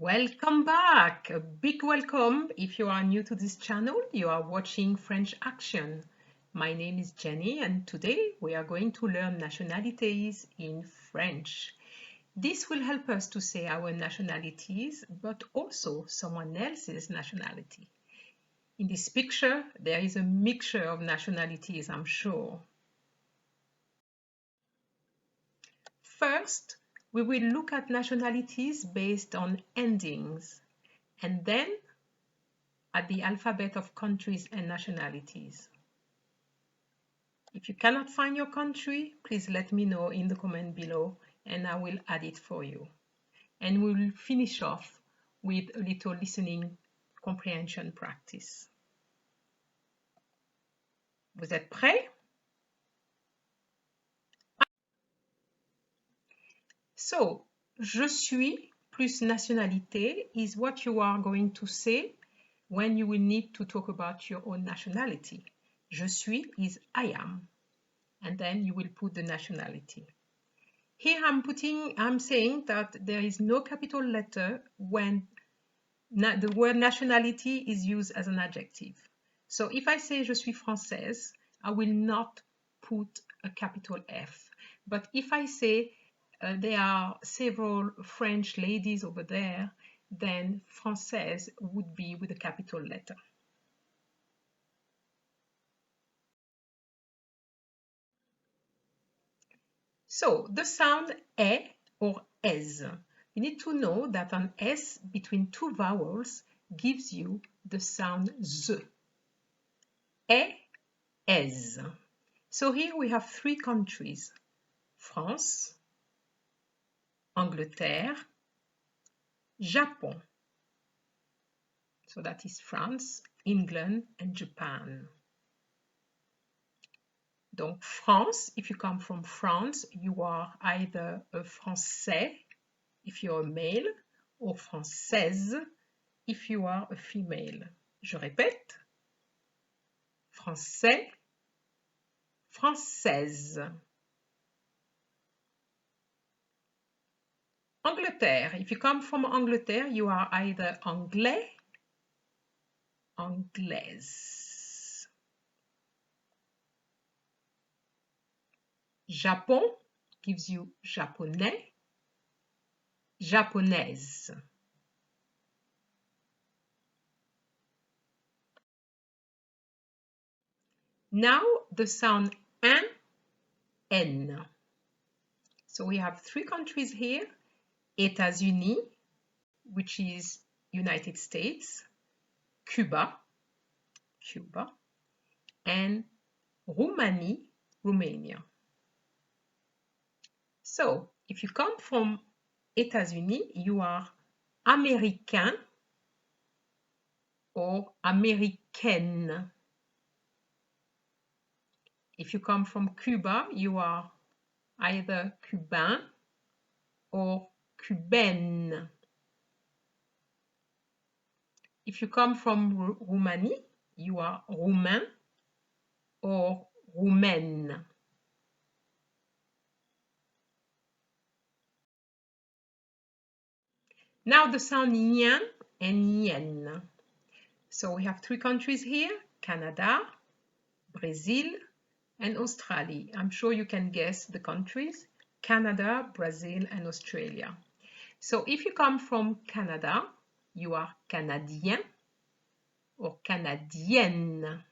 Welcome back! A big welcome if you are new to this channel. You are watching French Action. My name is Jenny and today we are going to learn nationalities in French. This will help us to say our nationalities but also someone else's nationality. In this picture there is a mixture of nationalities, I'm sure. First, we will look at nationalities based on endings and then at the alphabet of countries and nationalities. If you cannot find your country, please let me know in the comment below and I will add it for you. And we will finish off with a little listening comprehension practice. Vous êtes prêts? So, je suis plus nationalité is what you are going to say when you will need to talk about your own nationality. Je suis is I am, and then you will put the nationality. Here I'm saying that there is no capital letter when the word nationality is used as an adjective. So if I say je suis française, I will not put a capital F. But if I say there are several French ladies over there, then française would be with a capital letter. So the sound E or es. You need to know that an S between two vowels gives you the sound Z. E, es. So here we have three countries: France, Angleterre, Japon. So that is France, England, and Japan. Donc France, if you come from France, you are either a Français if you're a male or Française if you are a female. Je répète, Français, Française. Angleterre, if you come from Angleterre, you are either Anglais, Anglaise. Japon gives you Japonais, Japonaise. Now the sound N. So we have three countries here: États-Unis, which is United States, Cuba, and Roumanie, Romania. So if you come from États-Unis, you are Américain or Américaine. If you come from Cuba, you are either Cubain or Cubaine. If you come from Roumanie, you are Roumain or Roumaine. Now the sound yen and yen. So we have three countries here: Canada, Brazil, and Australia. I'm sure you can guess the countries: Canada, Brazil, and Australia. So if you come from Canada, you are Canadien or Canadienne.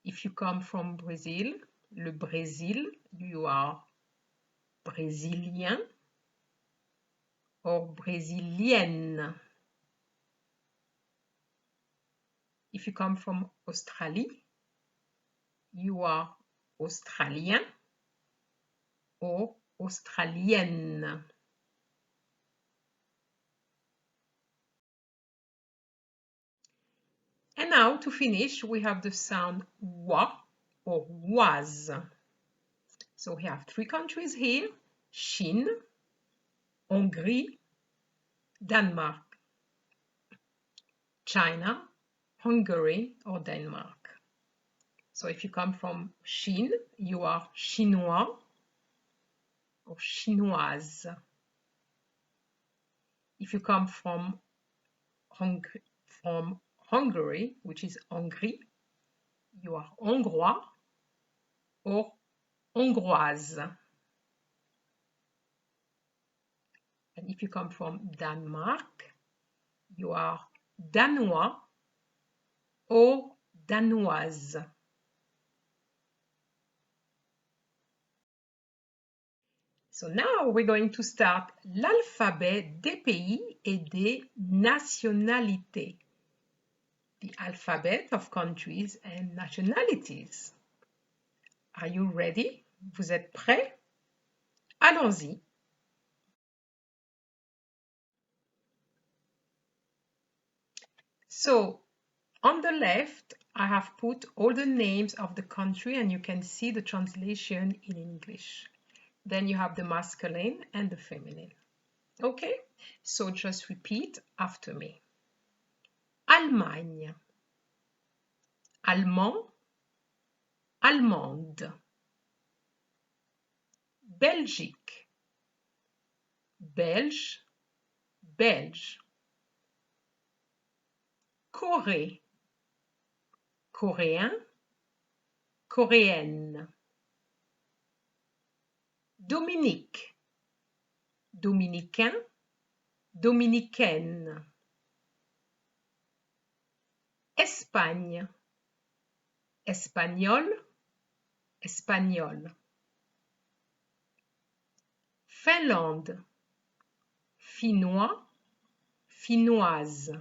If you come from Brazil, le Brésil, you are Brésilien or Brésilienne. If you come from Australia, you are Australien or Australienne. And now to finish, we have the sound wa or was. So we have three countries here: Chine, Hongrie, Denmark. China, Hungary, or Denmark. So if you come from Chine, you are Chinois or Chinoise. If you come from Hungary, which is Hongrie, you are hongrois or hongroise. And if you come from Denmark, you are danois or danoise. So now we're going to start l'alphabet des pays et des nationalités. The alphabet of countries and nationalities. Are you ready? Vous êtes prêts? Allons-y. So, on the left, I have put all the names of the country and you can see the translation in English. Then you have the masculine and the feminine. Okay? So just repeat after me. Allemagne. Allemand. Allemande. Belgique. Belge. Belge. Corée. Coréen. Coréenne. Dominique. Dominicain. Dominicaine. Espagne. Espagnol. Espagnol. Finlande. Finnois. Finnoise.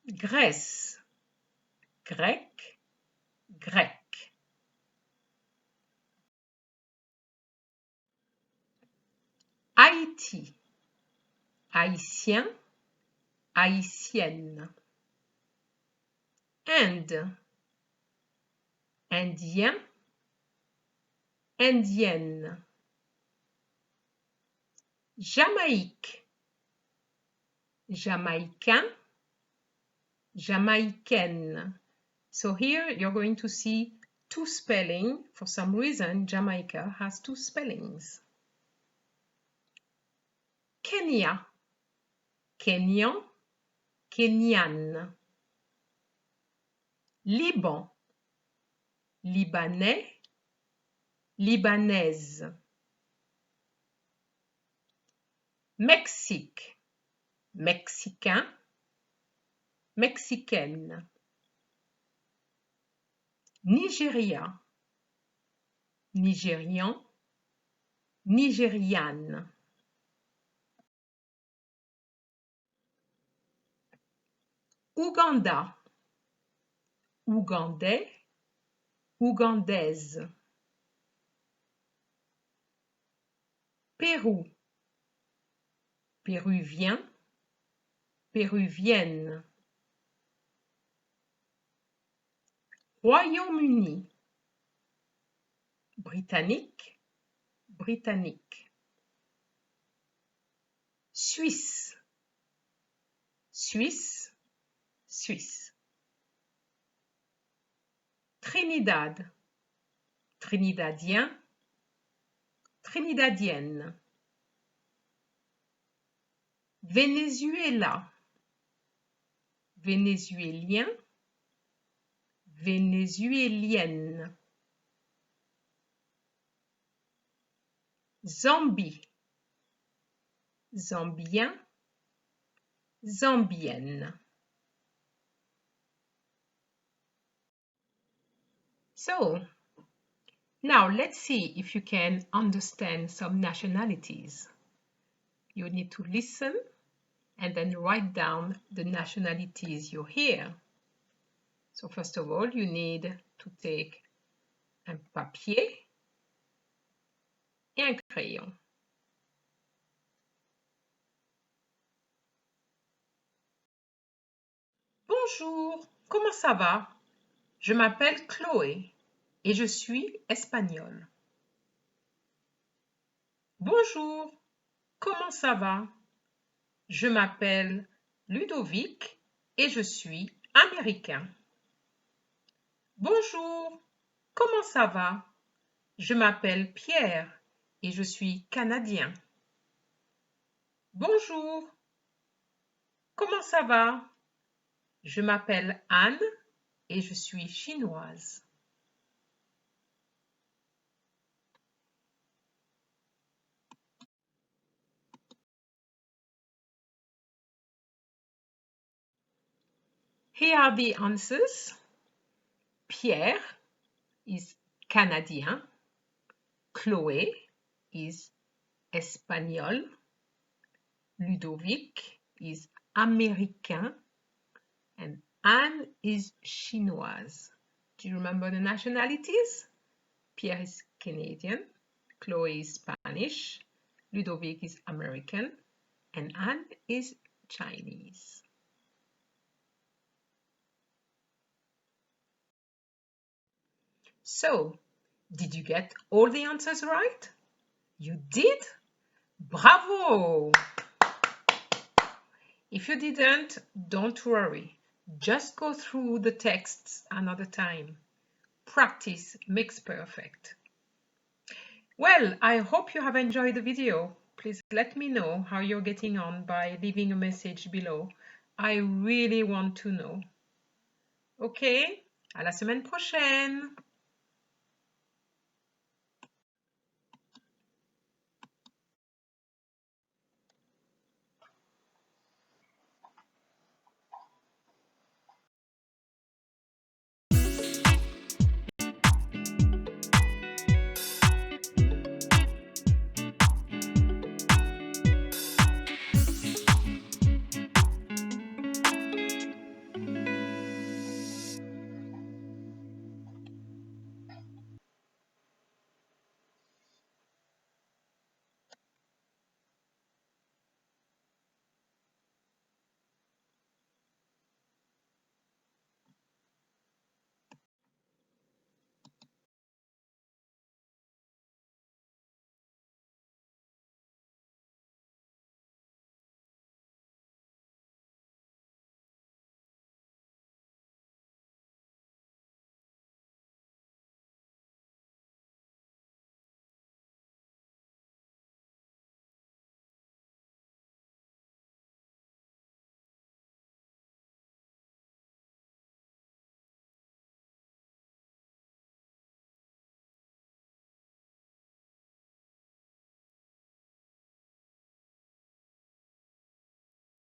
Grèce. Grec. Grec. Haïti. Haïtien. Haïtienne. Inde. Indien. Indienne. Jamaïque. Jamaïcain. Jamaïcaine. So here you're going to see two spellings. For some reason, Jamaica has two spellings. Kenya. Kenyan. Kenyan. Liban. Libanais. Libanaise. Mexique. Mexicain. Mexicaine. Nigeria. Nigérian. Nigériane. Ouganda. Ougandais. Ougandaise. Pérou. Péruvien. Péruvienne. Royaume-Uni. Britannique. Britannique. Suisse. Suisse. Suisse. Trinidad. Trinidadien. Trinidadienne. Venezuela. Vénézuélien. Vénézuélienne. Zambie. Zambien. Zambienne. So, now let's see if you can understand some nationalities. You need to listen and then write down the nationalities you hear. So first of all, you need to take un papier et un crayon. Bonjour, comment ça va? Je m'appelle Chloé et je suis espagnole. Bonjour, comment ça va? Je m'appelle Ludovic et je suis américain. Bonjour, comment ça va? Je m'appelle Pierre et je suis canadien. Bonjour, comment ça va? Je m'appelle Anne et je suis chinoise. Here are the answers. Pierre is Canadien. Chloé is Espagnol. Ludovic is Américain. And Anne is Chinoise. Do you remember the nationalities? Pierre is Canadian. Chloé is Spanish. Ludovic is American. And Anne is Chinese. So, did you get all the answers right? You did? Bravo! If you didn't, don't worry. Just go through the texts another time. Practice makes perfect. Well, I hope you have enjoyed the video. Please let me know how you're getting on by leaving a message below. I really want to know. Ok, à la semaine prochaine!